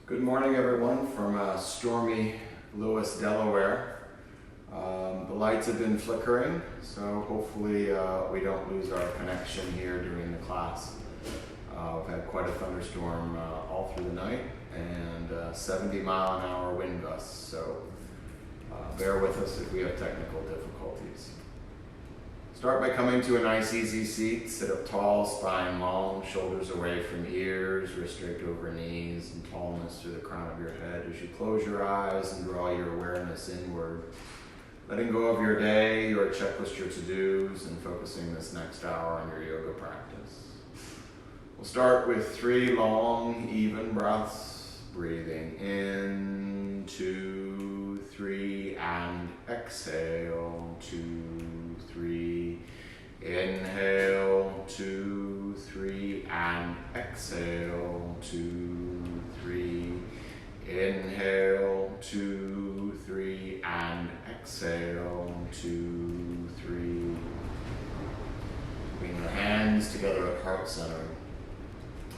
Good morning, everyone, from stormy Lewis, Delaware. The lights have been flickering, so hopefully we don't lose our connection here during the class. We've had quite a thunderstorm all through the night and 70-mile-an-hour wind gusts, so bear with us if we have technical difficulties. Start by coming to a nice easy seat. Sit up tall, spine long, shoulders away from ears, wrists draped over knees, and tallness through the crown of your head as you close your eyes and draw your awareness inward. Letting go of your day, your checklist, your to-dos, and focusing this next hour on your yoga practice. We'll start with 3 long, even breaths. Breathing in, 2, 3, and exhale, 2, 3. Inhale, 2, 3, and exhale, 2, 3. Inhale, 2, 3, and exhale, 2, 3. Bring your hands together at heart center.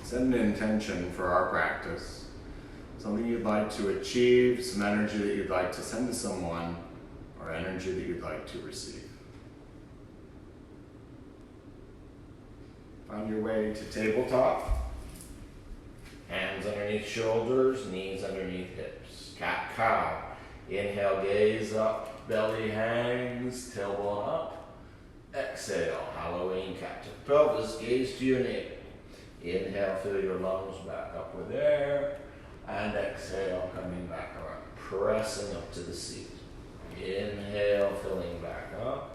Set an intention for our practice. Something you'd like to achieve, some energy that you'd like to send to someone, or energy that you'd like to receive. Find your way to tabletop. Hands underneath shoulders, knees underneath hips. Cat-cow. Inhale, gaze up, belly hangs, tailbone up. Exhale, Halloween cat to pelvis, gaze to your navel. Inhale, fill your lungs back up with air. And exhale, coming back around, pressing up to the seat. Inhale, filling back up.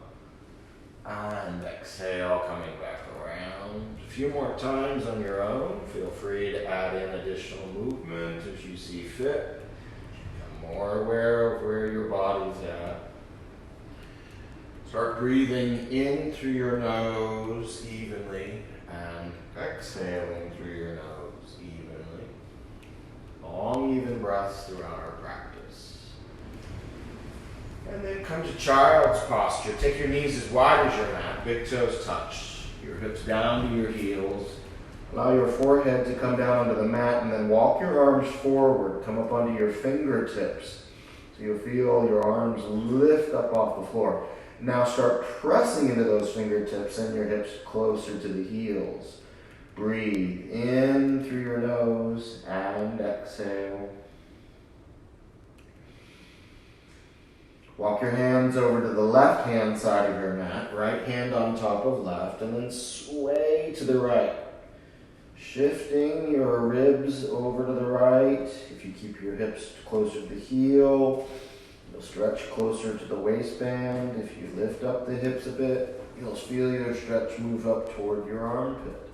And exhale, coming back around. A few more times on your own. Feel free to add in additional movement as you see fit. Become more aware of where your body's at. Start breathing in through your nose evenly and exhaling through your nose evenly. Long, even breaths throughout our practice. And then come to child's posture. Take your knees as wide as your mat, big toes touch. Your hips down to your heels. Allow your forehead to come down onto the mat and then walk your arms forward. Come up onto your fingertips. So you'll feel your arms lift up off the floor. Now start pressing into those fingertips and your hips closer to the heels. Breathe in through your nose and exhale. Walk your hands over to the left-hand side of your mat, right hand on top of left, and then sway to the right. Shifting your ribs over to the right. If you keep your hips closer to the heel, you'll stretch closer to the waistband. If you lift up the hips a bit, you'll feel your stretch move up toward your armpit.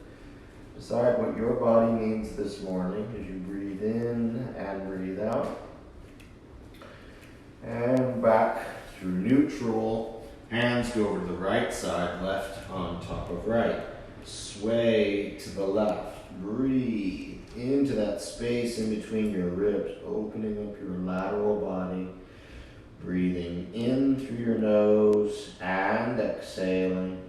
Decide what your body needs this morning as you breathe in and breathe out. And back through neutral. Hands go over to the right side, left on top of right. Sway to the left. Breathe into that space in between your ribs, opening up your lateral body. Breathing in through your nose and exhaling.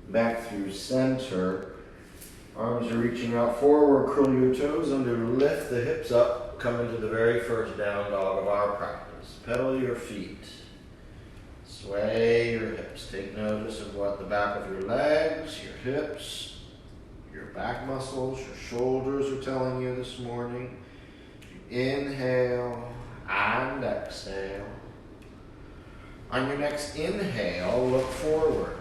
Back through center. Arms are reaching out forward. Curl your toes under. Lift the hips up. Come into the very first down dog of our practice. Pedal your feet. Sway your hips. Take notice of what the back of your legs, your hips, your back muscles, your shoulders are telling you this morning. Inhale and exhale. On your next inhale, look forward.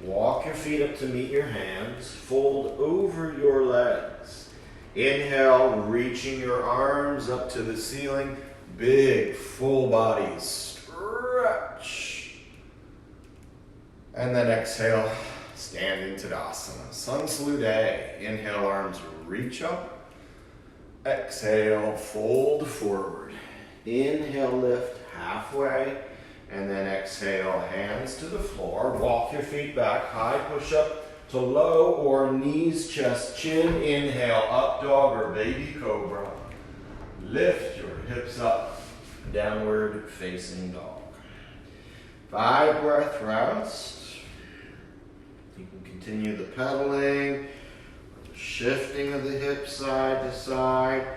Walk your feet up to meet your hands. Fold over your legs. Inhale, reaching your arms up to the ceiling. Big, full body stretch. And then exhale, standing Tadasana. Sun Salute A. Inhale, arms reach up. Exhale, fold forward. Inhale, lift halfway. And then exhale, hands to the floor. Walk your feet back. High push up to low or knees, chest, chin. Inhale, up dog or baby cobra. Lift your hips up. Downward facing dog. 5 breath rest. You can continue the pedaling, the shifting of the hips side to side.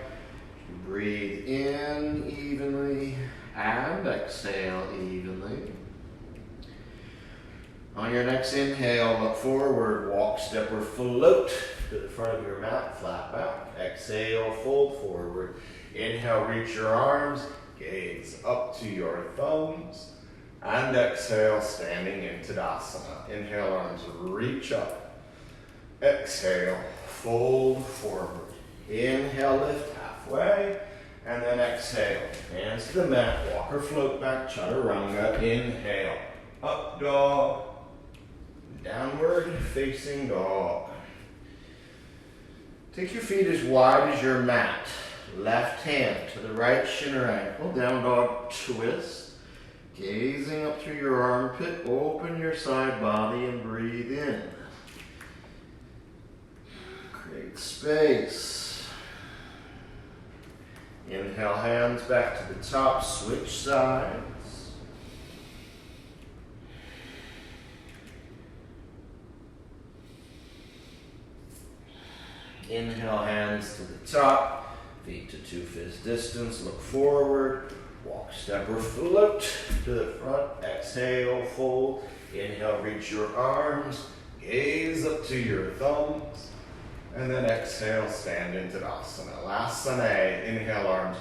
You breathe in evenly and exhale evenly. On your next inhale, look forward, walk, step, or float to the front of your mat, flat back. Exhale, fold forward. Inhale, reach your arms, gaze up to your thumbs. And exhale, standing into Tadasana. Inhale, arms reach up. Exhale, fold forward. Inhale, lift halfway. And then exhale, hands to the mat, walk or float back, Chaturanga. Inhale, up dog. Downward facing dog. Take your feet as wide as your mat. Left hand to the right shin or ankle. Down dog twist. Gazing up through your armpit. Open your side body and breathe in. Create space. Inhale, hands back to the top. Switch sides. Inhale, hands to the top, feet to 2 fist distance, look forward, walk, step, or float to the front. Exhale, fold. Inhale, reach your arms, gaze up to your thumbs, and then exhale, stand into Tadasana. Last Asana. Inhale, arms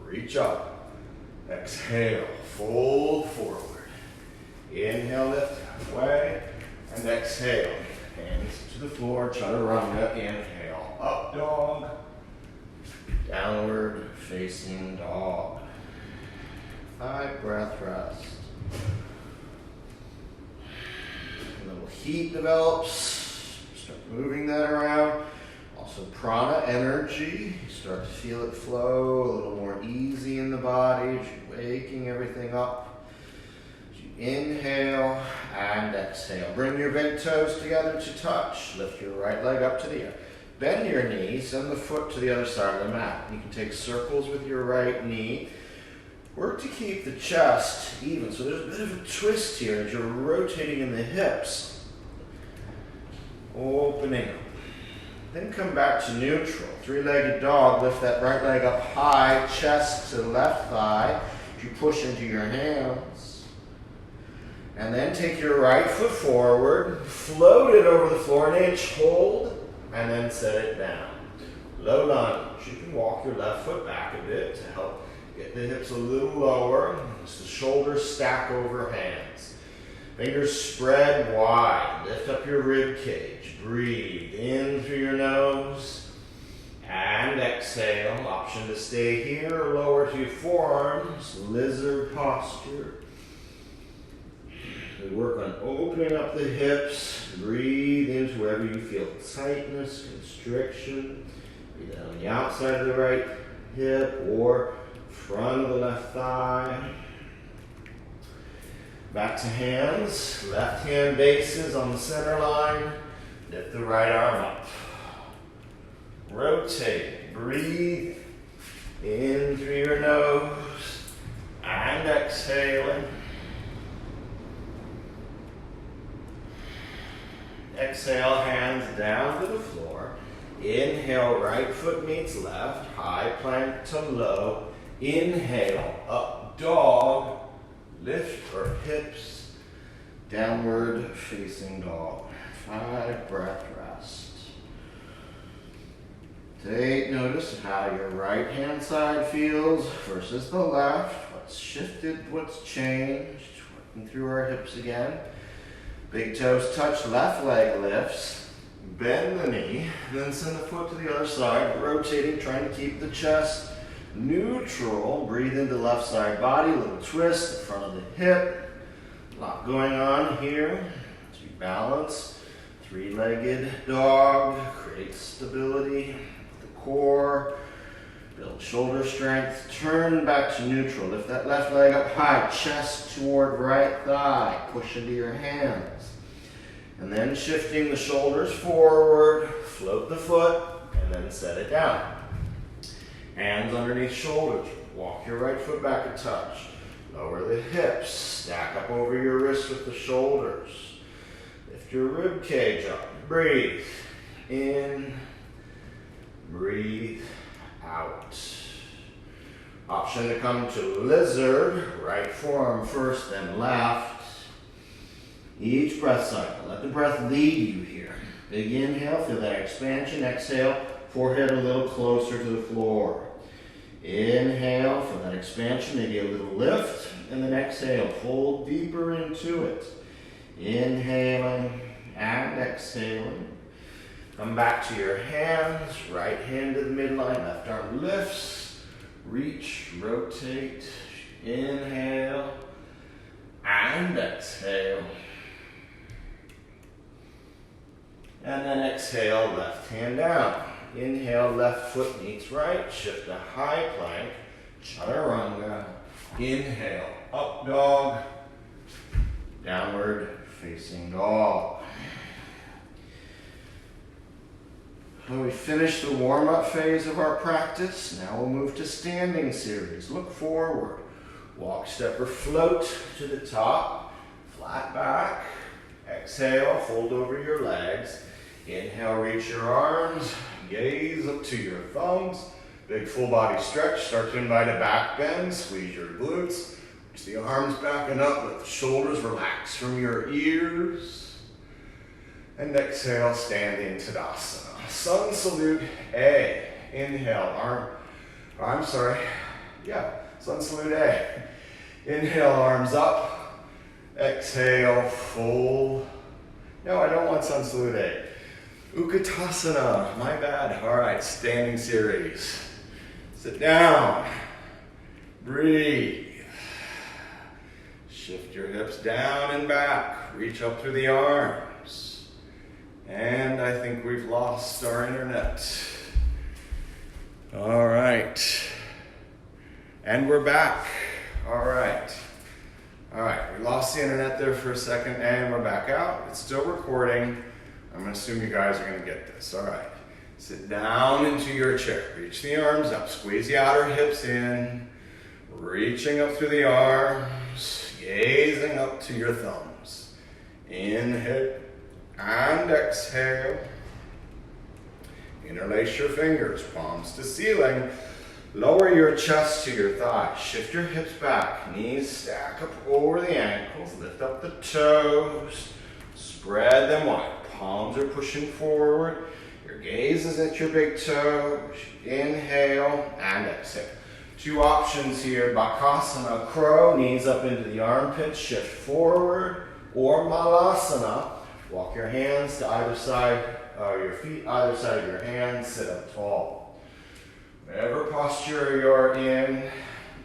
reach up. Exhale, fold forward. Inhale, lift halfway, and exhale, hands to the floor, Chaturanga. Inhale. Up dog, downward facing dog. 5 breath rest. A little heat develops, start moving that around. Also prana energy, you start to feel it flow a little more easy in the body as you're waking everything up. As you inhale and exhale, bring your big toes together to touch. Lift your right leg up to the air. Bend your knee, send the foot to the other side of the mat. You can take circles with your right knee. Work to keep the chest even. So there's a bit of a twist here as you're rotating in the hips. Opening up. Then come back to neutral. 3-legged dog. Lift that right leg up high, chest to the left thigh. As you push into your hands. And then take your right foot forward. Float it over the floor an inch. Hold. And then set it down. Low lunge. You can walk your left foot back a bit to help get the hips a little lower. As the shoulders stack over hands. Fingers spread wide. Lift up your rib cage. Breathe in through your nose. And exhale. Option to stay here or lower to your forearms. Lizard posture. We work on opening up the hips. Breathe into wherever you feel tightness, constriction. Breathe out on the outside of the right hip or front of the left thigh. Back to hands. Left hand bases on the center line. Lift the right arm up. Rotate. Breathe in through your nose and exhaling. Exhale, hands down to the floor. Inhale, right foot meets left. High plank to low. Inhale, up dog. Lift your hips. Downward facing dog. 5 breath rest. Take notice of how your right hand side feels versus the left. What's shifted, what's changed. Working through our hips again. Big toes touch, left leg lifts. Bend the knee, then send the foot to the other side, rotating, trying to keep the chest neutral. Breathe into left side body, little twist, the front of the hip. A lot going on here. As you balance, 3-legged dog, create stability, the core, build shoulder strength. Turn back to neutral. Lift that left leg up high, chest toward right thigh. Push into your hands. And then shifting the shoulders forward, float the foot, and then set it down. Hands underneath shoulders. Walk your right foot back a touch. Lower the hips. Stack up over your wrists with the shoulders. Lift your rib cage up. Breathe in. Breathe out. Option to come to lizard. Right forearm first, then left. Each breath cycle. Let the breath lead you here. Big inhale, feel that expansion. Exhale, forehead a little closer to the floor. Inhale, feel that expansion, maybe a little lift. And then exhale, pull deeper into it. Inhaling and exhaling. Come back to your hands. Right hand to the midline, left arm lifts. Reach, rotate. Inhale and exhale. And then exhale, left hand down. Inhale, left foot meets right. Shift to high plank. Chaturanga. Inhale, up dog. Downward facing dog. So we finished the warm-up phase of our practice. Now we'll move to standing series. Look forward. Walk, step, or float to the top. Flat back. Exhale, fold over your legs. Inhale, reach your arms. Gaze up to your thumbs. Big full body stretch. Start to invite a back bend. Squeeze your glutes. Reach the arms back and up. Let the shoulders relax from your ears. And exhale, standing Tadasana. Sun salute A. Inhale, sun salute A. Inhale, arms up. Exhale, fold. No, I don't want sun salute A. Utkatasana, my bad. All right, standing series. Sit down. Breathe. Shift your hips down and back. Reach up through the arms. And I think we've lost our internet. All right. And we're back. All right. All right, we lost the internet there for a second and we're back out. It's still recording. I'm gonna assume you guys are gonna get this. All right. Sit down into your chair. Reach the arms up. Squeeze the outer hips in. Reaching up through the arms. Gazing up to your thumbs. Inhale and exhale. Interlace your fingers, palms to ceiling. Lower your chest to your thighs. Shift your hips back. Knees stack up over the ankles. Lift up the toes. Spread them wide. Palms are pushing forward. Your gaze is at your big toe. Inhale and exhale. Two options here. Bakasana, crow, knees up into the armpits, shift forward. Or Malasana, walk your hands to either side, your feet either side of your hands, sit up tall. Whatever posture you're in,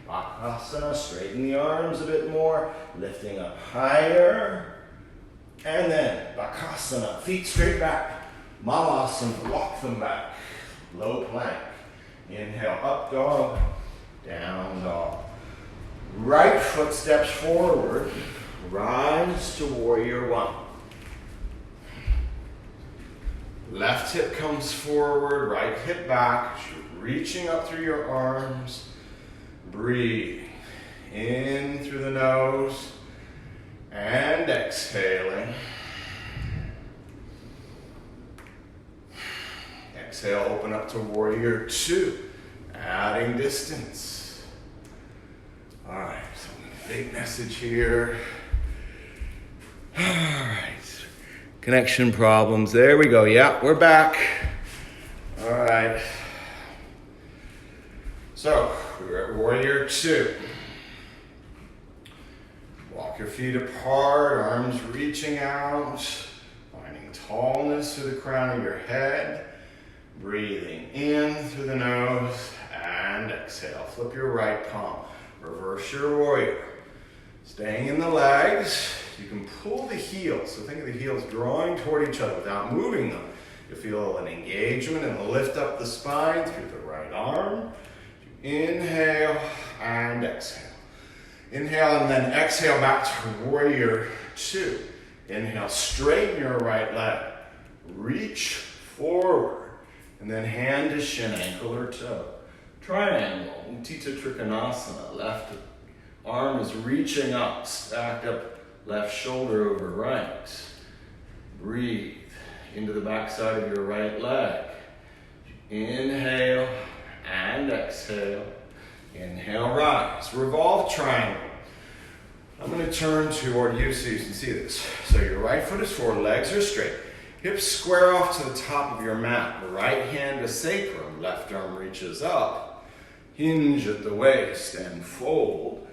Bakasana, straighten the arms a bit more, lifting up higher. And then Bakasana, feet straight back. Malasana, walk them back. Low plank. Inhale, up dog, down dog. Right foot steps forward. Rise to warrior one. Left hip comes forward, right hip back. Reaching up through your arms. Breathe. In through the nose. And exhaling. Exhale, open up to warrior two. Adding distance. All right, so big message here. All right, connection problems. There we go. Yeah, we're back. All right. So, we're at warrior two. Walk your feet apart, arms reaching out, finding tallness through the crown of your head. Breathing in through the nose and exhale. Flip your right palm. Reverse your warrior. Staying in the legs. You can pull the heels. So think of the heels drawing toward each other without moving them. You'll feel an engagement and a lift up the spine through the right arm. Inhale and exhale. Inhale and then exhale back to warrior two. Inhale, straighten your right leg. Reach forward. And then hand to shin, ankle or toe. Triangle, Utthita Trikonasana, left Arm is reaching up, stacked up, left shoulder over right. Breathe into the back side of your right leg. Inhale and exhale. Inhale, rise. Revolve triangle. I'm going to turn toward you so you can see this. So your right foot is forward, legs are straight. Hips square off to the top of your mat. Right hand to sacrum, left arm reaches up. Hinge at the waist and fold.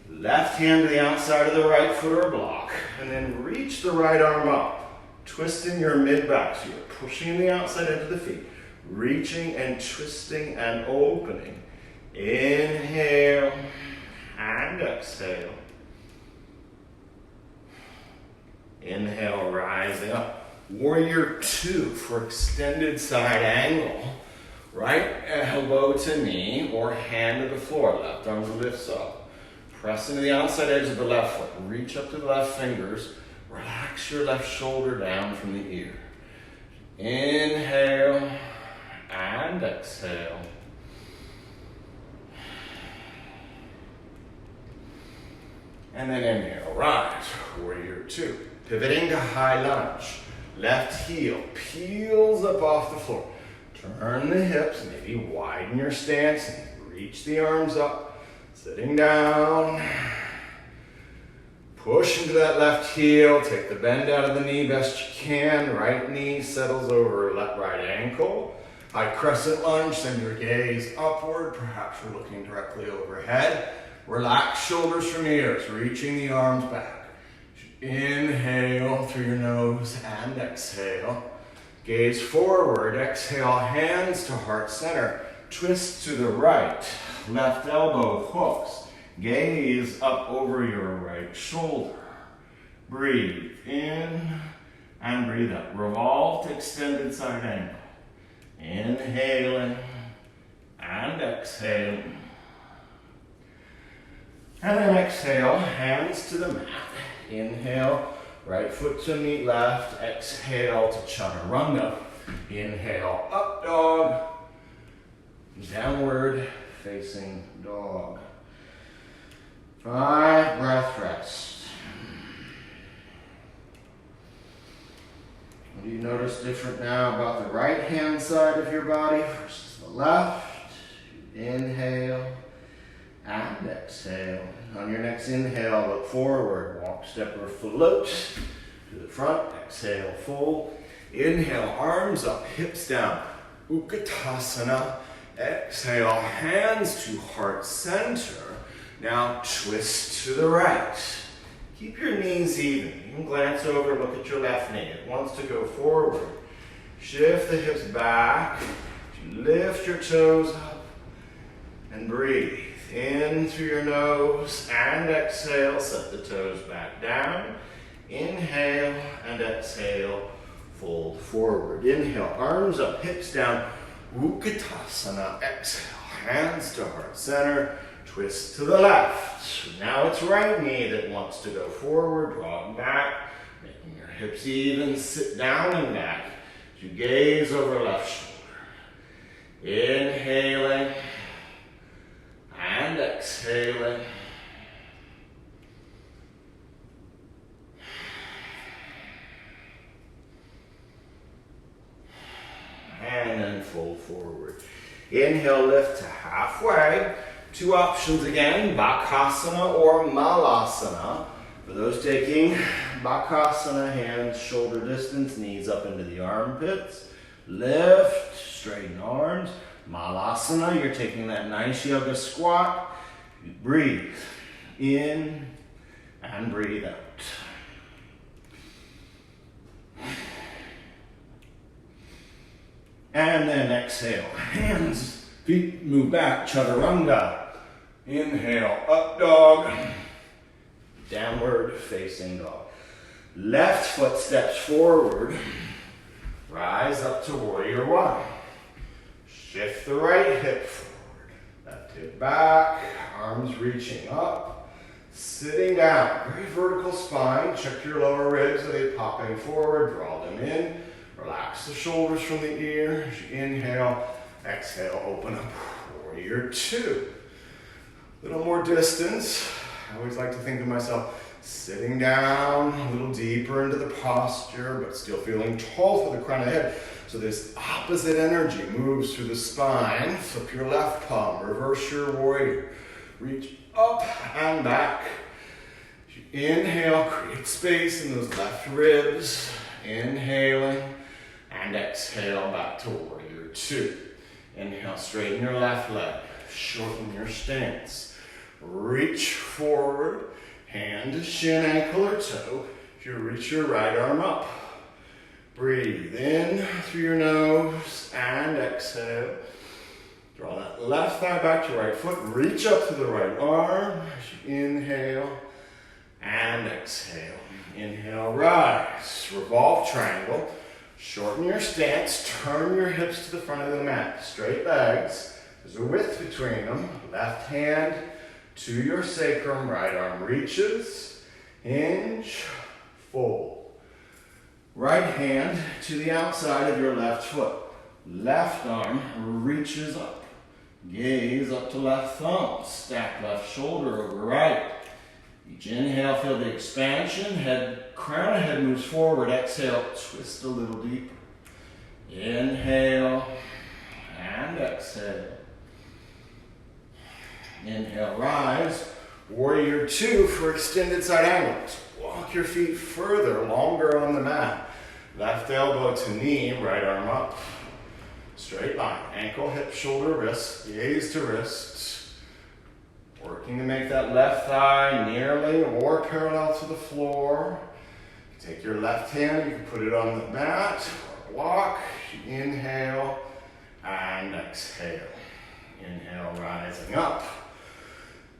Left hand to the outside of the right foot or block. And then reach the right arm up. Twisting your mid-back. So you're pushing the outside edge of the feet. Reaching and twisting and opening. Inhale and exhale. Inhale, rising up. Warrior two for extended side angle. Right elbow to knee or hand to the floor. Left arm lifts up. Press into the outside edge of the left foot. Reach up to the left fingers. Relax your left shoulder down from the ear. Inhale and exhale. And then inhale, rise, warrior two. Pivoting to high lunge. Left heel peels up off the floor. Turn the hips, maybe widen your stance, and reach the arms up. Sitting down. Push into that left heel, take the bend out of the knee best you can. Right knee settles over left right ankle. High crescent lunge, send your gaze upward. Perhaps you're looking directly overhead. Relax shoulders from ears, reaching the arms back. Inhale through your nose and exhale. Gaze forward, exhale, hands to heart center. Twist to the right, left elbow hooks. Gaze up over your right shoulder. Breathe in and breathe out. Revolve to extended side angle. Inhaling and exhaling. And then exhale, hands to the mat. Inhale, right foot to meet left. Exhale to chaturanga. Inhale, up dog. Downward facing dog. 5 breath rest. What do you notice different now about the right hand side of your body versus the left? Inhale and exhale. On your next inhale, look forward. Walk, step, or float to the front. Exhale, fold. Inhale, arms up, hips down. Utkatasana. Exhale, hands to heart center. Now twist to the right. Keep your knees even. You can glance over, look at your left knee. It wants to go forward. Shift the hips back. Lift your toes up and breathe. In through your nose and exhale. Set the toes back down. Inhale and exhale. Fold forward. Inhale, arms up, hips down. Utkatasana. Exhale, hands to heart center. Twist to the left. Now it's right knee that wants to go forward. Draw it back. Making your hips even. Sit down and back. You gaze over left shoulder. Inhaling. And exhaling. And then fold forward. Inhale, lift to halfway. 2 options again, Bakasana or Malasana. For those taking Bakasana, hands shoulder distance, knees up into the armpits. Lift, straighten arms. Malasana, you're taking that nice yoga squat. Breathe in and breathe out. And then exhale. Hands, feet move back, chaturanga. Inhale, up dog. Downward facing dog. Left foot steps forward. Rise up to warrior one. Shift the right hip forward. Left hip back. Arms reaching up. Sitting down. Very vertical spine. Check your lower ribs. Are they popping forward? Draw them in. Relax the shoulders from the ears. Inhale. Exhale. Open up. Warrior two. A little more distance. I always like to think of myself sitting down a little deeper into the posture, but still feeling tall for the crown of the head. So this opposite energy moves through the spine. Flip your left palm, reverse your warrior. Reach up and back. Inhale, create space in those left ribs. Inhaling and exhale back to warrior two. Inhale, straighten your left leg. Shorten your stance. Reach forward. Hand to shin, ankle, or toe. If you reach your right arm up. Breathe in through your nose and exhale. Draw that left thigh back to right foot. Reach up to the right arm. Inhale and exhale. Inhale, rise. Revolve triangle. Shorten your stance. Turn your hips to the front of the mat. Straight legs. There's a width between them. Left hand to your sacrum. Right arm reaches. Hinge. Fold. Right hand to the outside of your left foot. Left arm reaches up. Gaze up to left thumb. Stack left shoulder over right. Each inhale, feel the expansion. Crown of head moves forward. Exhale, twist a little deeper. Inhale and exhale. Inhale, rise. Warrior two for extended side angles. Walk your feet further, longer on the mat. Left elbow to knee, right arm up. Straight line, ankle, hip, shoulder, wrist, gaze to wrist. Working to make that left thigh nearly or parallel to the floor. Take your left hand, you can put it on the mat or block. Inhale and exhale. Inhale, rising up.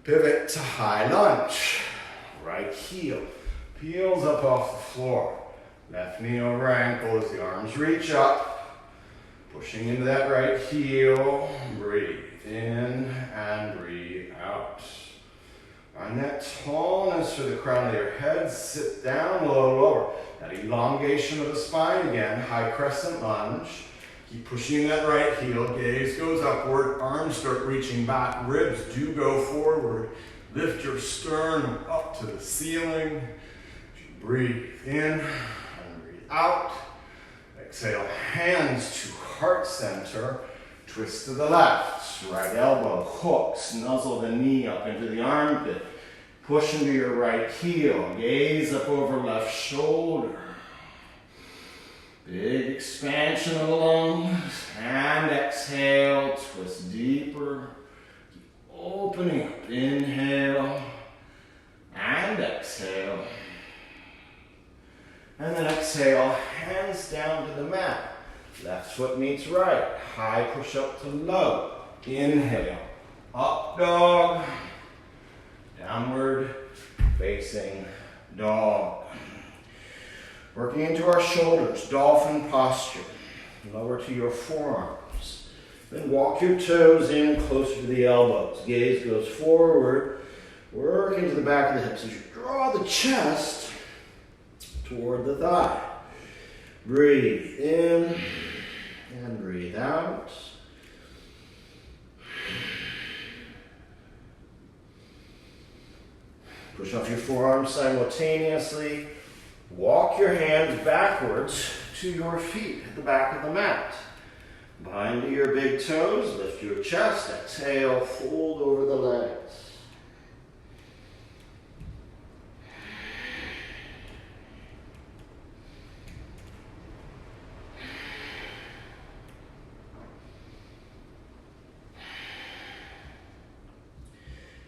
Pivot to high lunge. Right heel peels up off the floor. Left knee over ankle as the arms reach up. Pushing into that right heel. Breathe in and breathe out. Find that tallness for the crown of your head. Sit down, low, lower. That elongation of the spine again. High crescent lunge. Keep pushing that right heel. Gaze goes upward. Arms start reaching back. Ribs do go forward. Lift your sternum up to the ceiling. Breathe in and breathe out. Exhale, hands to heart center. Twist to the left. Right elbow hooks. Nuzzle the knee up into the armpit. Push into your right heel. Gaze up over left shoulder. Big expansion of the lungs. And exhale, twist deeper. Keep opening up. Inhale and exhale. And then exhale, hands down to the mat. Left foot meets right. High push up to low. Inhale. Up dog. Downward facing dog. Working into our shoulders. Dolphin posture. Lower to your forearms. Then walk your toes in closer to the elbows. Gaze goes forward. Work into the back of the hips as you draw the chest toward the thigh. Breathe in and breathe out. Push off your forearms simultaneously. Walk your hands backwards to your feet at the back of the mat. Bind to your big toes, lift your chest, exhale, fold over the legs.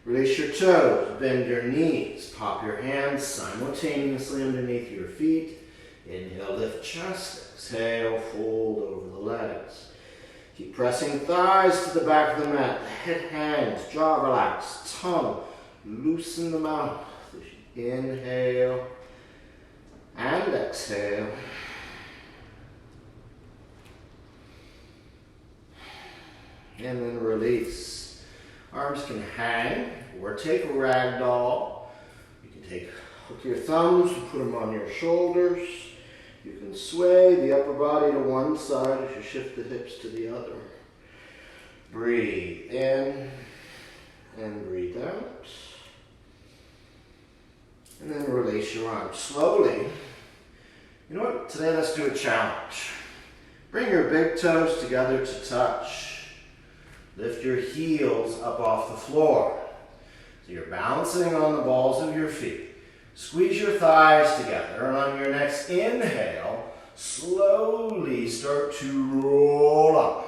Release your toes, bend your knees, pop your hands simultaneously underneath your feet. Inhale, lift chest, exhale, fold over the legs. Keep pressing thighs to the back of the mat. The head hangs, jaw relaxed, tongue, loosen the mouth. Inhale and exhale. And then release. Arms can hang or take a rag doll. You can hook your thumbs and put them on your shoulders. You can sway the upper body to one side as you shift the hips to the other. Breathe in and breathe out. And then release your arms slowly. You know what? Today let's do a challenge. Bring your big toes together to touch. Lift your heels up off the floor. So you're balancing on the balls of your feet. Squeeze your thighs together, and on your next inhale, slowly start to roll up.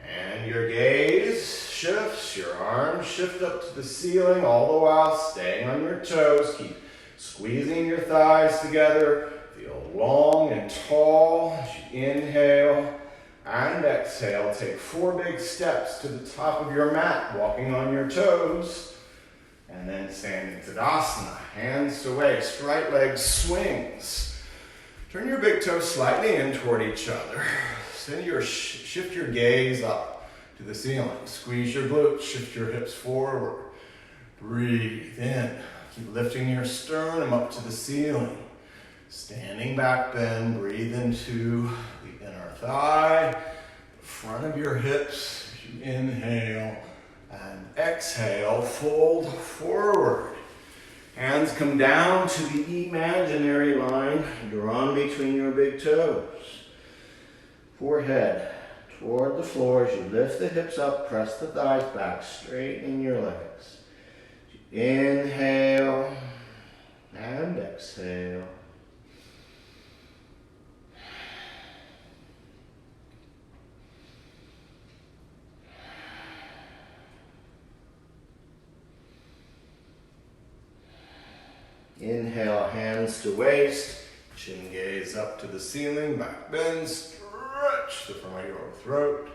And your gaze shifts, your arms shift up to the ceiling, all the while staying on your toes. Keep squeezing your thighs together. Feel long and tall as you inhale and exhale. Take 4 big steps to the top of your mat, walking on your toes. And then standing Tadasana, hands to waist, right leg swings. Turn your big toes slightly in toward each other. Shift your gaze up to the ceiling. Squeeze your glutes, shift your hips forward. Breathe in. Keep lifting your sternum up to the ceiling. Standing back bend, breathe into the inner thigh, the front of your hips. As you inhale and exhale, fold forward. Hands come down to the imaginary line drawn between your big toes. Forehead toward the floor as you lift the hips up, press the thighs back, straighten your legs. Inhale and exhale. Inhale, hands to waist, chin gaze up to the ceiling, back bend, stretch the front of your throat.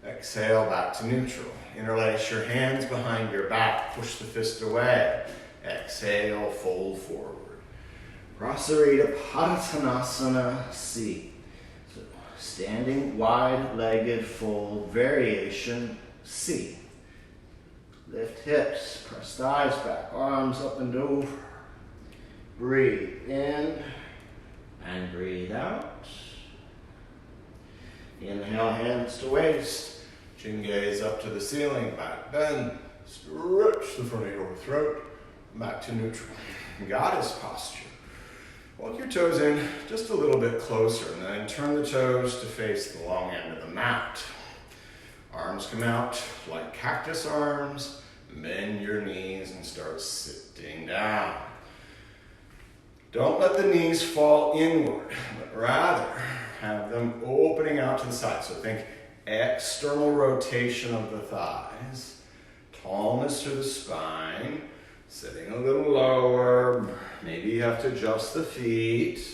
Exhale, back to neutral. Interlace your hands behind your back, push the fist away. Exhale, fold forward. Prasarita Padottanasana C. So, standing wide-legged fold variation C. Lift hips, press thighs back, arms up and over. Breathe in and breathe out. Inhale, hands to waist. Chin gaze up to the ceiling, back bend. Stretch the front of your throat. Back to neutral. Goddess posture. Walk your toes in just a little bit closer and then turn the toes to face the long end of the mat. Arms come out like cactus arms. Bend your knees and start sitting down. Don't let the knees fall inward, but rather have them opening out to the side. So think external rotation of the thighs, tallness to the spine, sitting a little lower. Maybe you have to adjust the feet.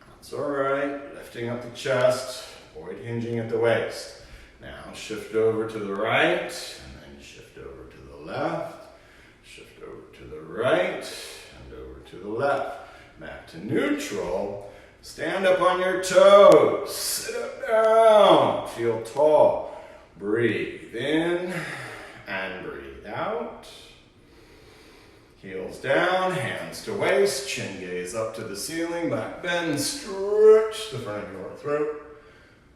That's all right. Lifting up the chest, avoid hinging at the waist. Now shift over to the right, and then shift over to the left, shift over to the right, and over to the left. Back to neutral. Stand up on your toes. Sit up down. Feel tall. Breathe in and breathe out. Heels down, hands to waist, chin gaze up to the ceiling, back bend, stretch the front of your throat.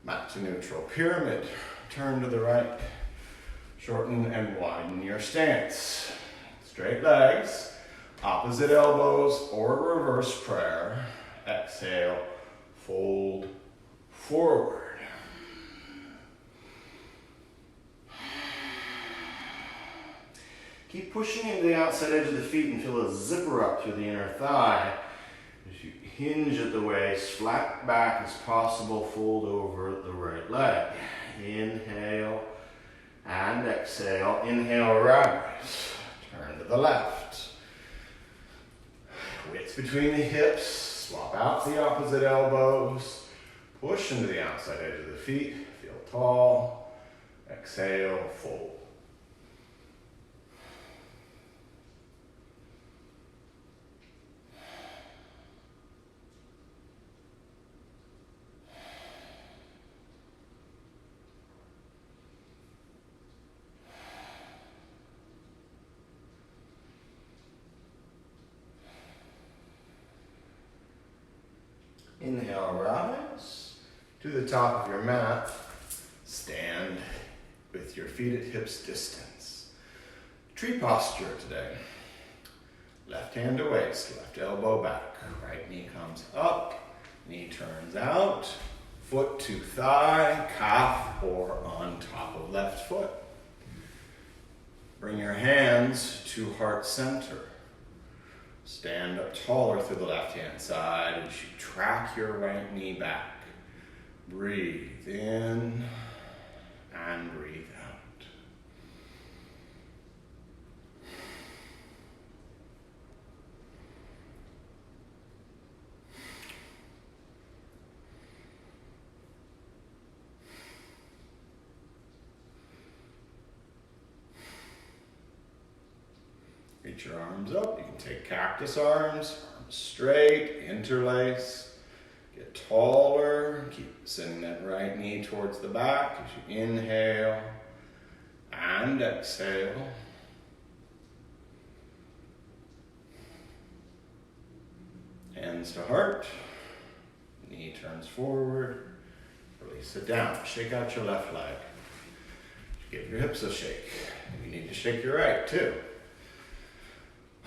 Back to neutral. Pyramid. Turn to the right. Shorten and widen your stance. Straight legs. Opposite elbows or reverse prayer. Exhale, fold forward. Keep pushing into the outside edge of the feet and feel a zipper up through the inner thigh. As you hinge at the waist, flat back as possible, fold over the right leg. Inhale and exhale. Inhale, rise. Turn to the left. Width between the hips, swap out the opposite elbows, push into the outside edge of the feet, feel tall, exhale, fold. Inhale, rise to the top of your mat. Stand with your feet at hips distance. Tree posture today. Left hand to waist, left elbow back. Right knee comes up, knee turns out. Foot to thigh, calf, or on top of left foot. Bring your hands to heart center. Stand up taller through the left-hand side as you track your right knee back. Breathe in and breathe out. Reach your arms up. You can take cactus arms straight, interlace. Get taller. Keep sending that right knee towards the back as you inhale and exhale. Hands to heart. Knee turns forward. Release it down. Shake out your left leg. Give your hips a shake. You need to shake your right too.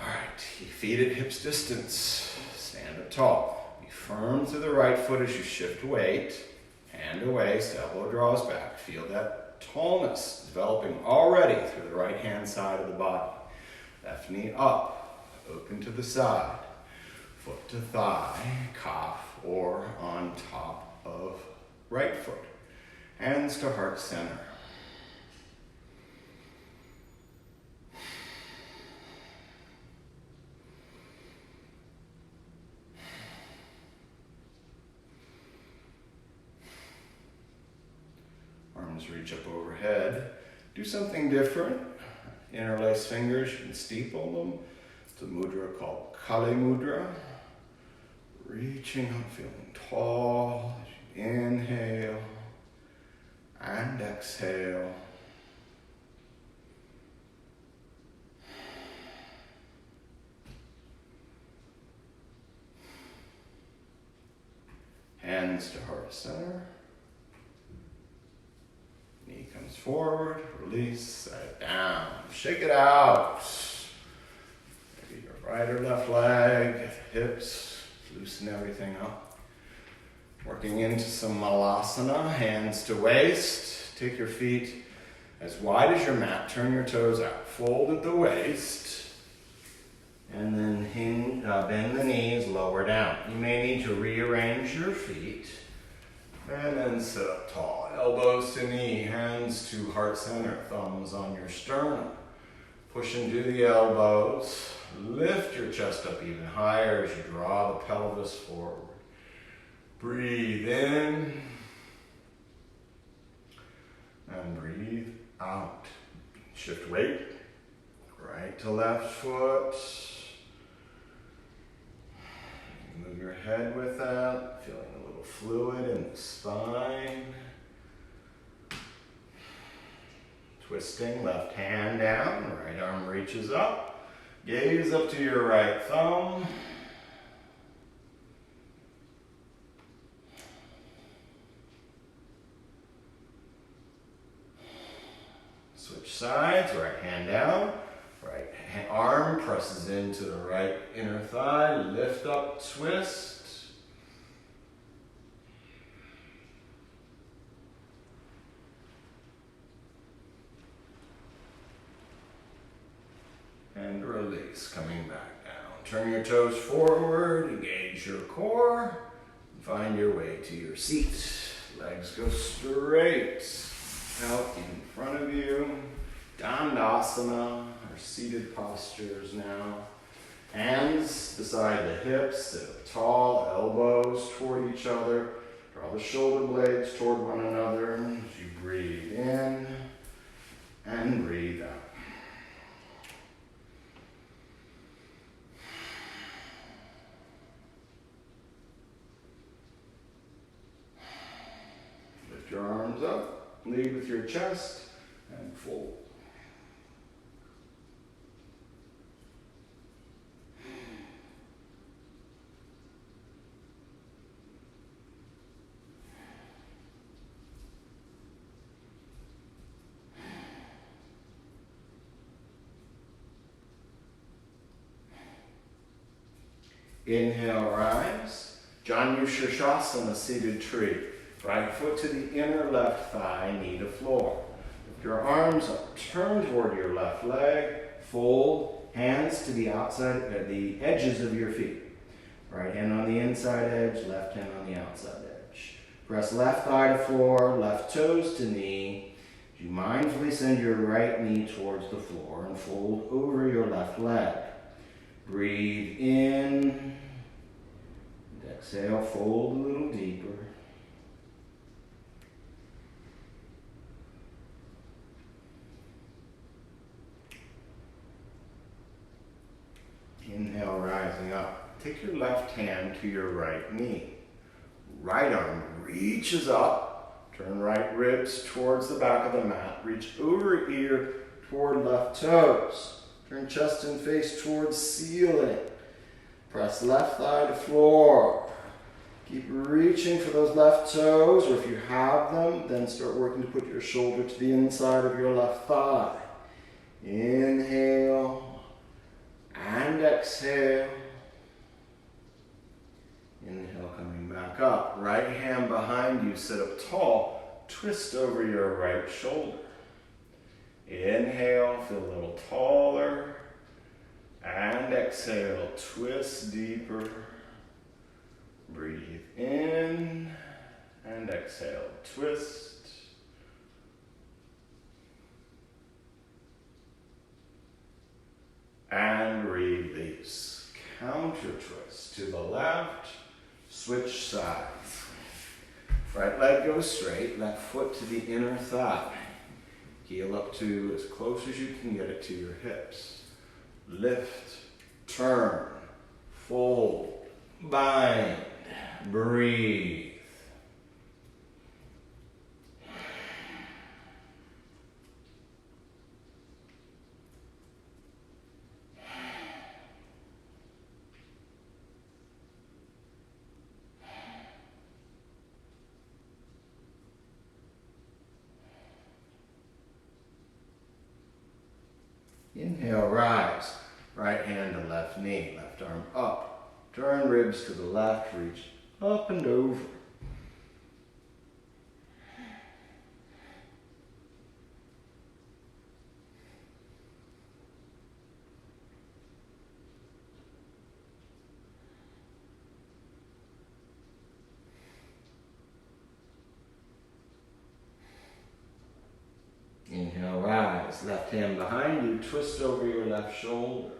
All right, feet at hips distance. Stand up tall. Be firm through the right foot as you shift weight. Hand to waist, elbow draws back. Feel that tallness developing already through the right hand side of the body. Left knee up, open to the side. Foot to thigh, calf, or on top of right foot. Hands to heart center. Arms reach up overhead. Do something different. Interlace fingers, you can steeple them. It's a mudra called Kali Mudra. Reaching up, feeling tall as you inhale and exhale. Hands to heart center. Knee comes forward, release, set it down. Shake it out. Maybe your right or left leg, hips, loosen everything up. Working into some malasana, hands to waist. Take your feet as wide as your mat, turn your toes out. Fold at the waist. And then bend the knees, lower down. You may need to rearrange your feet. And then sit up tall. Elbows to knee, hands to heart center, thumbs on your sternum. Push into the elbows. Lift your chest up even higher as you draw the pelvis forward. Breathe in. And breathe out. Shift weight. Right to left foot. Move your head with that. Feeling a little fluid in the spine. Twisting, left hand down, right arm reaches up. Gaze up to your right thumb. Switch sides, right hand down. Right arm presses into the right inner thigh. Lift up, twist. And release, coming back down. Turn your toes forward, engage your core, and find your way to your seat. Legs go straight out in front of you. Dandasana, or seated postures now. Hands beside the hips, sit up tall, elbows toward each other. Draw the shoulder blades toward one another as you breathe in and breathe out. Lift your arms up, lead with your chest, and fold. Inhale, rise. Janu Shirshasana, seated tree. Right foot to the inner left thigh, knee to floor. Lift your arms up, turn toward your left leg, fold, hands to the outside, the edges of your feet. Right hand on the inside edge, left hand on the outside edge. Press left thigh to floor, left toes to knee. You mindfully send your right knee towards the floor and fold over your left leg. Breathe in. And exhale, fold a little deeper. Inhale, rising up. Take your left hand to your right knee. Right arm reaches up. Turn right ribs towards the back of the mat. Reach over ear toward left toes. Turn chest and face towards ceiling. Press left thigh to floor. Keep reaching for those left toes, or if you have them, then start working to put your shoulder to the inside of your left thigh. Inhale. And exhale. Inhale, coming back up. Right hand behind you, sit up tall. Twist over your right shoulder. Inhale, feel a little taller. And exhale, twist deeper. Breathe in. And exhale, twist. And release. Counter twist to the left. Switch sides. Right leg goes straight. Left foot to the inner thigh. Heel up to as close as you can get it to your hips. Lift. Turn. Fold. Bind. Breathe. Inhale, rise. Right hand to left knee, left arm up. Turn ribs to the left, reach up and over. Inhale, rise. Left hand behind you, twist over your left shoulder.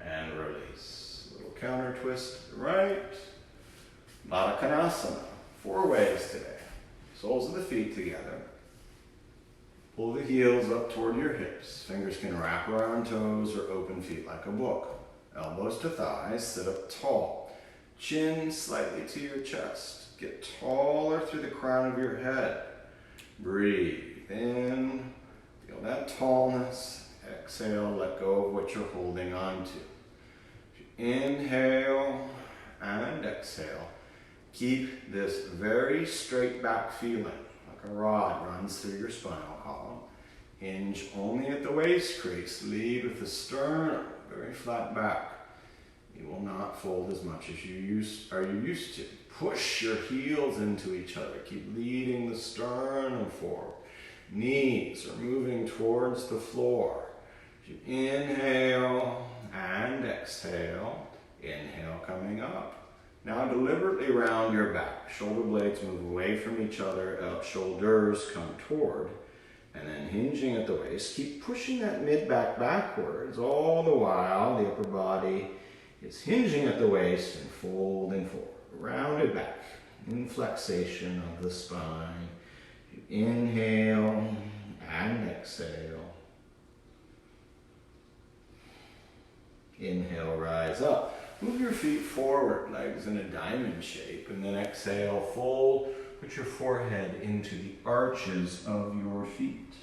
And release. Little counter twist to the right. Baddha Konasana. 4 ways today. Soles of the feet together. Pull the heels up toward your hips. Fingers can wrap around toes or open feet like a book. Elbows to thighs, sit up tall. Chin slightly to your chest. Get taller through the crown of your head. Breathe in. Feel that tallness. Exhale, let go of what you're holding on to. Inhale and exhale. Keep this very straight back feeling. Like a rod runs through your spinal column. Hinge only at the waist crease. Lead with the sternum, very flat back. You will not fold as much as are you used to. Push your heels into each other. Keep leading the sternum forward. Knees are moving towards the floor. You inhale and exhale. Inhale coming up. Now deliberately round your back. Shoulder blades move away from each other. Shoulders come toward. And then hinging at the waist. Keep pushing that mid-back backwards. All the while the upper body is hinging at the waist and folding forward. Rounded back. Inflexation of the spine. You inhale and exhale. Inhale, rise up. Move your feet forward, legs in a diamond shape, and then exhale, fold. Put your forehead into the arches of your feet.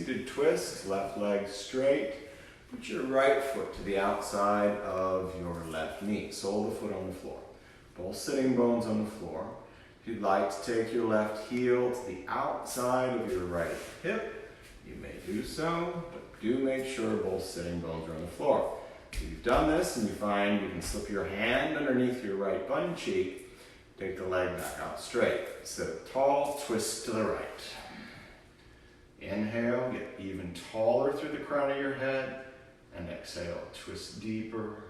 seated twist, left leg straight. Put your right foot to the outside of your left knee. Sole of the foot on the floor. Both sitting bones on the floor. If you'd like to take your left heel to the outside of your right hip, you may do so, but do make sure both sitting bones are on the floor. If you've done this and you find you can slip your hand underneath your right bum cheek, take the leg back out straight. Sit up tall, twist to the right. Inhale, get even taller through the crown of your head, and exhale, twist deeper.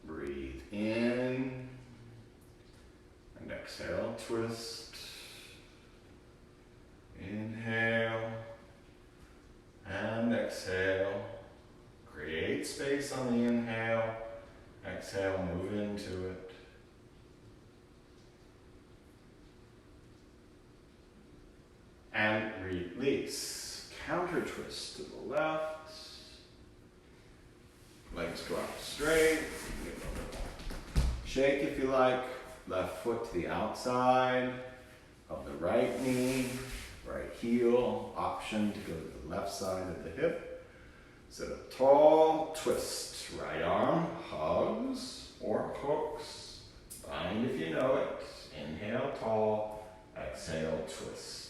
Breathe in, and exhale, twist. Inhale, and exhale. Create space on the inhale. Exhale, move into it. And release. Counter twist to the left. Legs go out straight. Shake if you like. Left foot to the outside of the right knee. Right heel. Option to go to the left side of the hip. Sit up tall. Twist. Right arm hugs or hooks. Bind if you know it. Inhale tall. Exhale twist.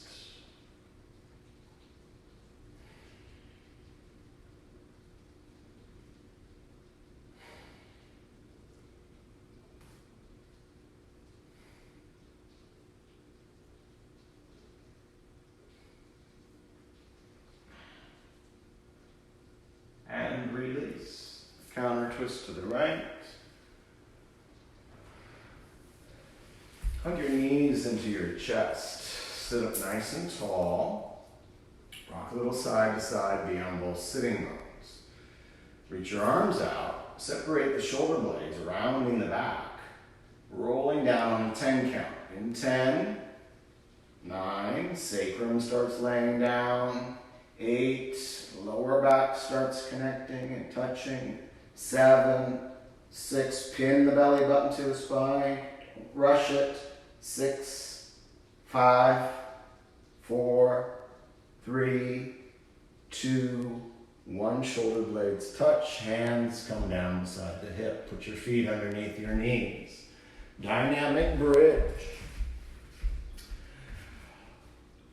And release. Counter twist to the right. Hug your knees into your chest. Sit up nice and tall. Rock a little side to side beyond both sitting bones. Reach your arms out. Separate the shoulder blades, rounding the back. Rolling down on a 10 count. In 10, 9, sacrum starts laying down. 8, lower back starts connecting and touching. 7, 6, pin the belly button to the spine. Don't rush it. 6, 5, 4, 3, 2, 1. Shoulder blades touch. Hands come down beside the hip. Put your feet underneath your knees. Dynamic bridge.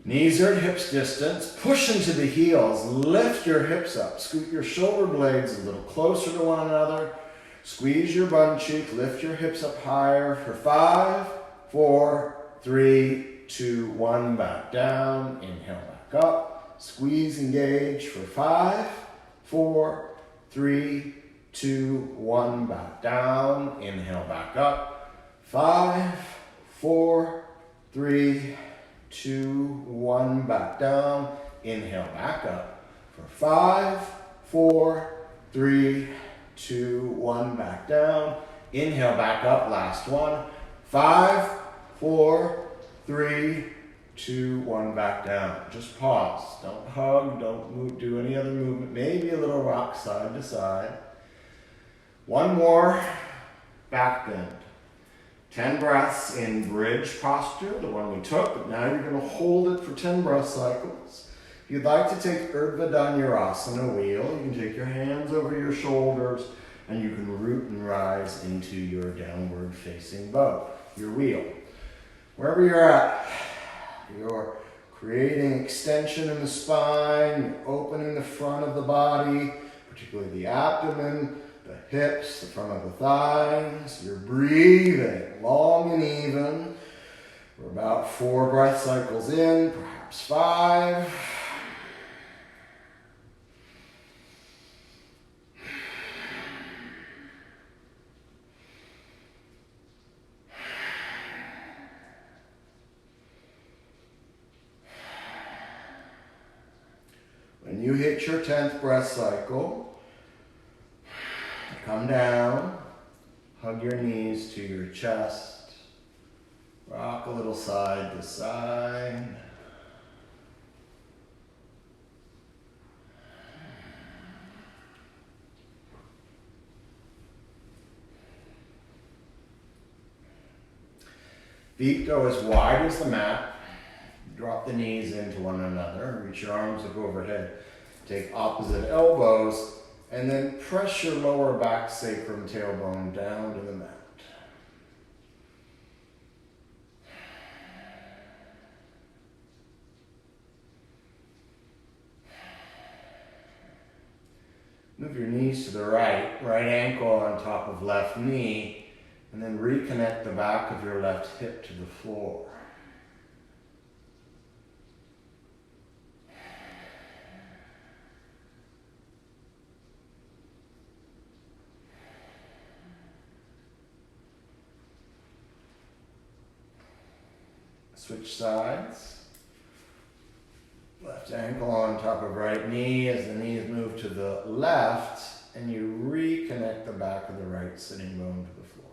Knees are at hips distance. Push into the heels. Lift your hips up. Scoot your shoulder blades a little closer to one another. Squeeze your bum cheek. Lift your hips up higher for 5, 4, 3, 2, 1. Back down. Inhale back up. Squeeze, engage for 5, 4, 3, 2, 1. Back down. Inhale back up. 5, 4, 3, 2, 1, back down. Inhale back up for 5, 4, 3, 2, 1, back down. Inhale back up, last one. 5, 4, 3, 2, 1, back down. Just pause. Don't hug, don't move, do any other movement. Maybe a little rock side to side. One more, back bend. 10 breaths in bridge posture, the one we took, but now you're going to hold it for 10 breath cycles. If you'd like to take Urdhva Dhanurasana wheel, you can take your hands over your shoulders and you can root and rise into your downward facing bow, your wheel. Wherever you're at, you're creating extension in the spine, opening the front of the body, particularly the abdomen, the hips, the front of the thighs. You're breathing long and even. We're about 4 breath cycles in, perhaps 5. When you hit your 10th breath cycle, come down, hug your knees to your chest, rock a little side to side. Feet go as wide as the mat. Drop the knees into one another. Reach your arms up overhead. Take opposite elbows. And then press your lower back sacrum tailbone down to the mat. Move your knees to the right ankle on top of left knee, and then reconnect the back of your left hip to the floor. Switch sides. Left ankle on top of right knee as the knees move to the left, and you reconnect the back of the right sitting bone to the floor.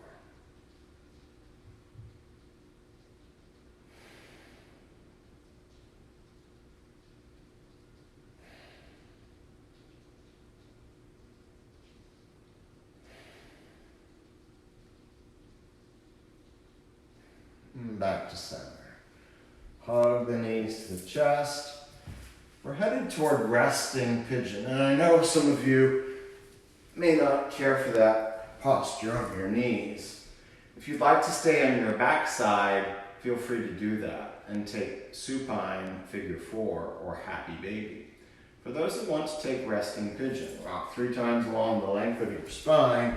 And back to center. Hug the knees to the chest. We're headed toward resting pigeon, and I know some of you may not care for that posture on your knees. If you'd like to stay on your backside, feel free to do that and take supine, figure 4, or happy baby. For those that want to take resting pigeon, rock 3 times along the length of your spine.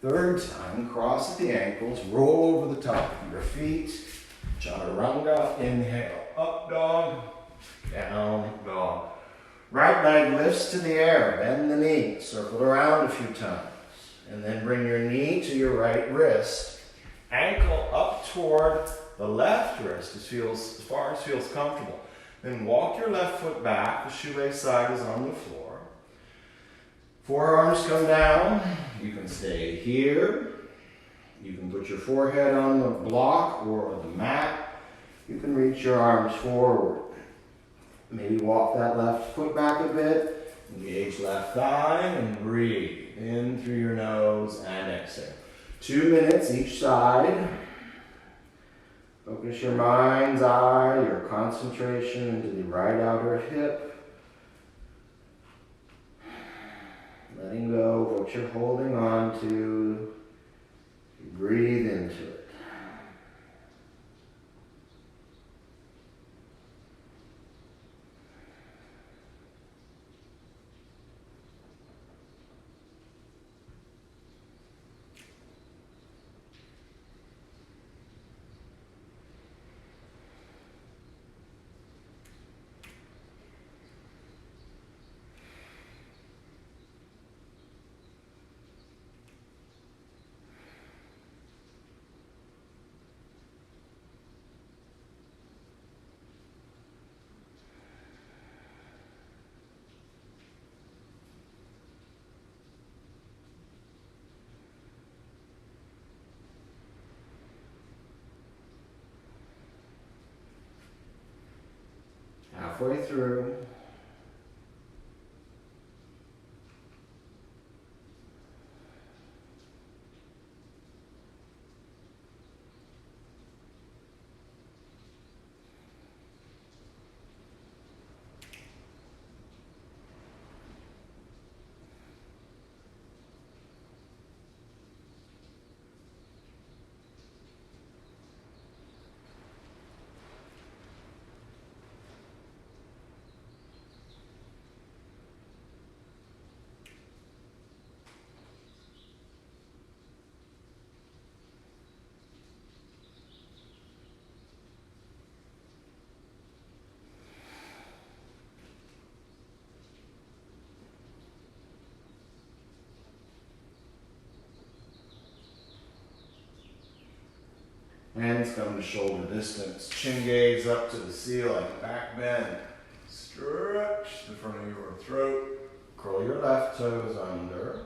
3rd time, cross at the ankles, roll over the top of your feet. Chaturanga, inhale, up dog, down dog. Right leg lifts to the air, bend the knee, circle around a few times. And then bring your knee to your right wrist. Ankle up toward the left wrist as far as feels comfortable. Then walk your left foot back, the shoelace side is on the floor. Forearms come down, you can stay here. You can put your forehead on the block or the mat. You can reach your arms forward. Maybe walk that left foot back a bit. Engage left thigh and breathe in through your nose and exhale. 2 minutes each side. Focus your mind's eye, your concentration into the right outer hip. Letting go of what you're holding on to. Breathe into it. Halfway through. Hands come to shoulder distance. Chin gaze up to the ceiling. Back bend. Stretch the front of your throat. Curl your left toes under.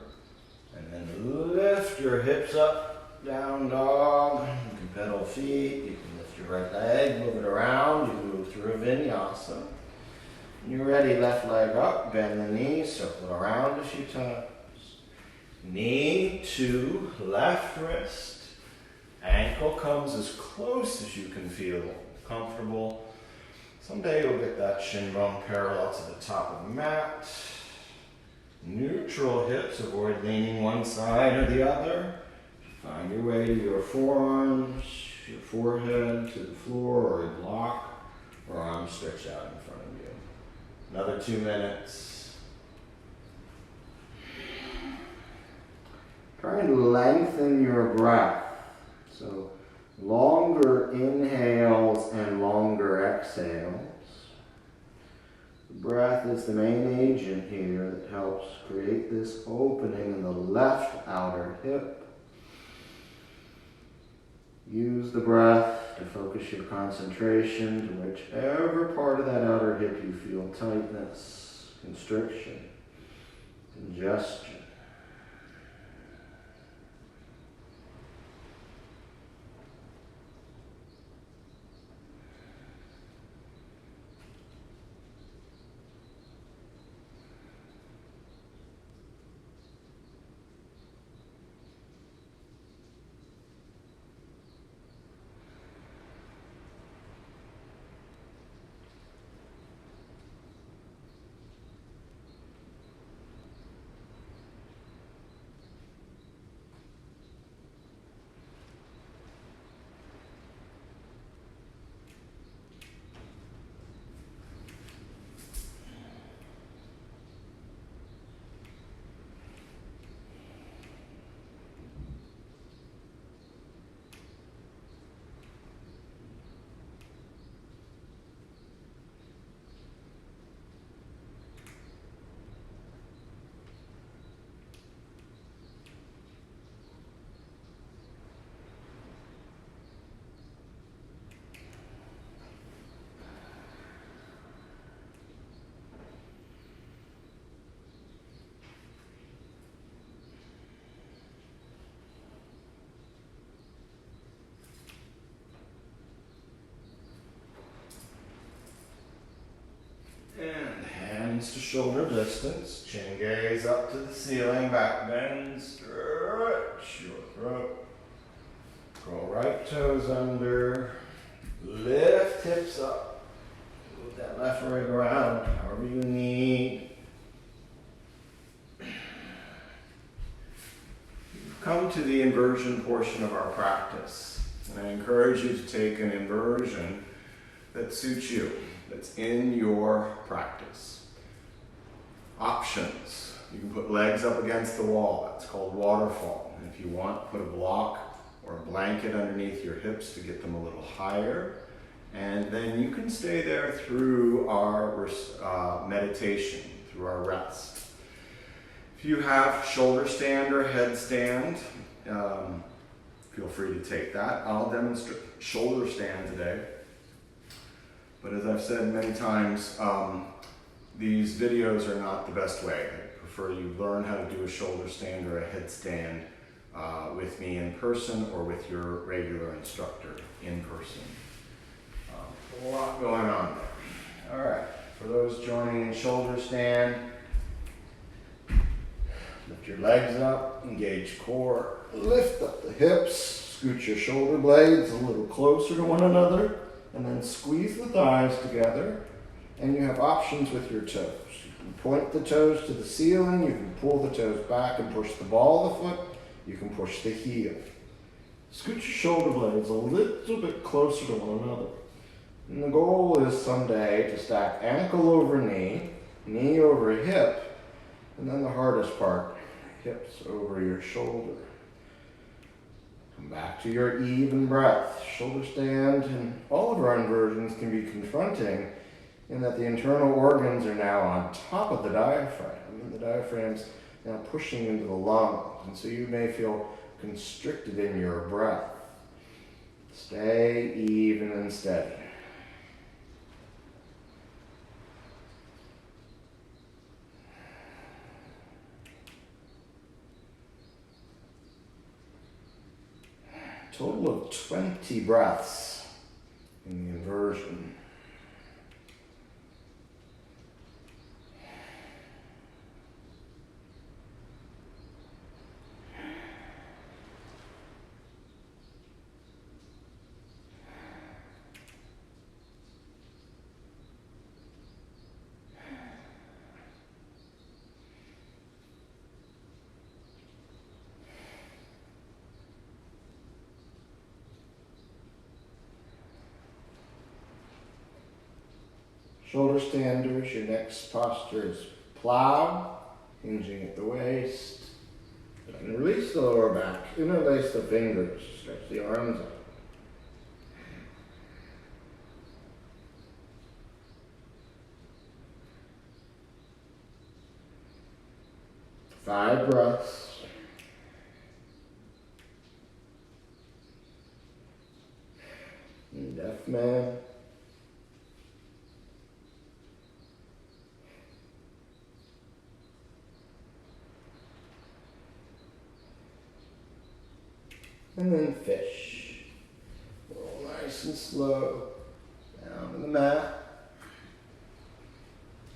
And then lift your hips up. Down dog. You can pedal feet. You can lift your right leg. Move it around. You can move through a vinyasa. When you're ready, left leg up. Bend the knee. Circle around a few times. Knee to left wrist. Ankle comes as close as you can feel comfortable. Someday you'll get that shin bone parallel to the top of the mat. Neutral hips, avoid leaning one side or the other. Find your way to your forearms, your forehead, to the floor or a block, or arms stretched out in front of you. Another 2 minutes. Try and lengthen your breath. So longer inhales and longer exhales. The breath is the main agent here that helps create this opening in the left outer hip. Use the breath to focus your concentration to whichever part of that outer hip you feel tightness, constriction, congestion. And hands to shoulder distance, chin gaze up to the ceiling, back bend, stretch your throat. Curl right toes under, lift hips up, move that left leg around, however you need. You've come to the inversion portion of our practice, and I encourage you to take an inversion that suits you, that's in your practice. Options. You can put legs up against the wall. That's called waterfall. And if you want, put a block or a blanket underneath your hips to get them a little higher. And then you can stay there through our meditation, through our rest. If you have shoulder stand or head stand, feel free to take that. I'll demonstrate shoulder stand today. But as I've said many times, these videos are not the best way. I prefer you learn how to do a shoulder stand or a headstand with me in person or with your regular instructor in person. A lot going on there. All right, for those joining in shoulder stand, lift your legs up, engage core, lift up the hips, scoot your shoulder blades a little closer to one another, and then squeeze the thighs together, and you have options with your toes. You can point the toes to the ceiling, you can pull the toes back and push the ball of the foot, you can push the heel. Scoot your shoulder blades a little bit closer to one another. And the goal is someday to stack ankle over knee, knee over hip, and then the hardest part, hips over your shoulder. Come back to your even breath. Shoulder stand, and all of our inversions can be confronting in that the internal organs are now on top of the diaphragm, and the diaphragm's now pushing into the lungs, and so you may feel constricted in your breath. Stay even and steady. Total of 20 breaths in the inversion. Shoulder standers. Your next posture is plow, hinging at the waist. And release the lower back. Interlace the fingers. Stretch the arms out. 5 breaths. Deaf man. And then fish. Roll nice and slow down to the mat.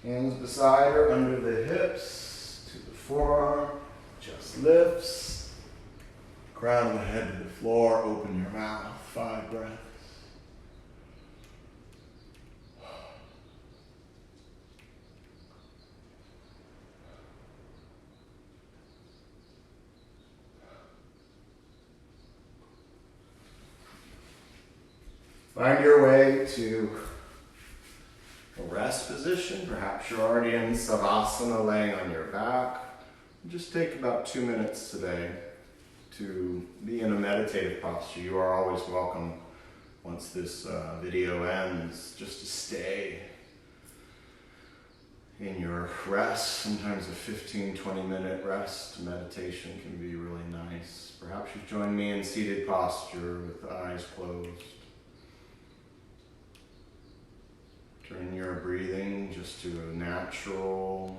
Hands beside or under the hips to the forearm. Just lifts. Crown of the head to the floor. Open your mouth. 5 breaths. Find your way to a rest position. Perhaps you're already in Savasana, laying on your back. Just take about 2 minutes today to be in a meditative posture. You are always welcome, once this video ends, just to stay in your rest. Sometimes a 15-20 minute rest meditation can be really nice. Perhaps you've joined me in seated posture with the eyes closed. Turn your breathing just to a natural,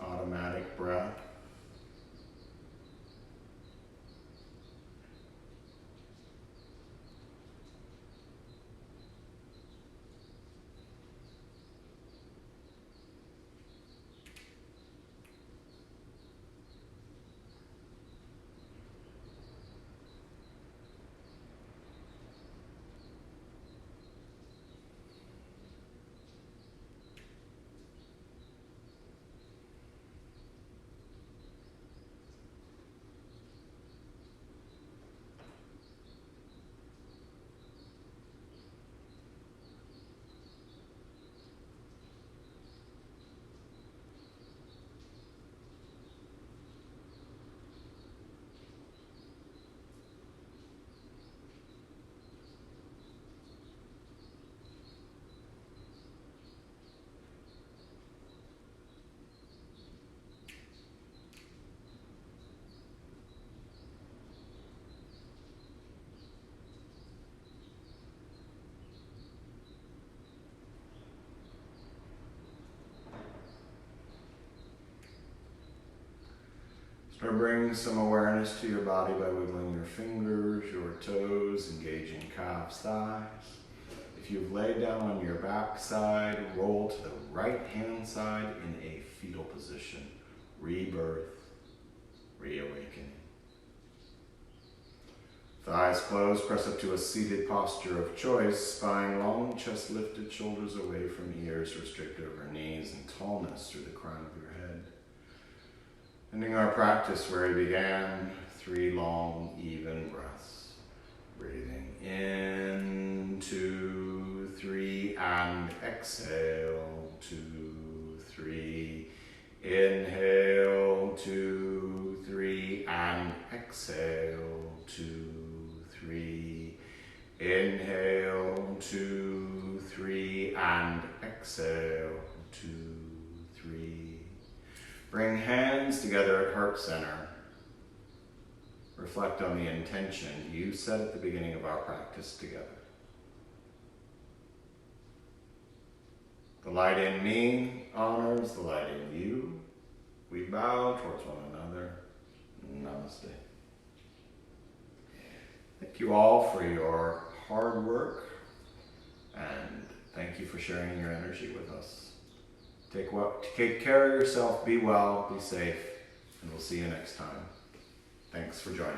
automatic breath. Or bring some awareness to your body by wiggling your fingers, your toes, engaging calves, thighs. If you've laid down on your back side, roll to the right hand side in a fetal position. Rebirth, reawakening. With eyes closed, press up to a seated posture of choice, spine long, chest lifted, shoulders away from ears, restrict over knees, and tallness through the crown of your head. Ending our practice where we began, 3 long, even breaths. Breathing in, 2, 3, and exhale, 2, 3. Inhale, 2, 3, and exhale, 2, 3. Inhale, 2, 3, and exhale, 2, 3. Bring hands together at heart center. Reflect on the intention you set at the beginning of our practice together. The light in me honors the light in you. We bow towards one another. Namaste. Thank you all for your hard work, and thank you for sharing your energy with us. Take care of yourself, be well, be safe, and we'll see you next time. Thanks for joining.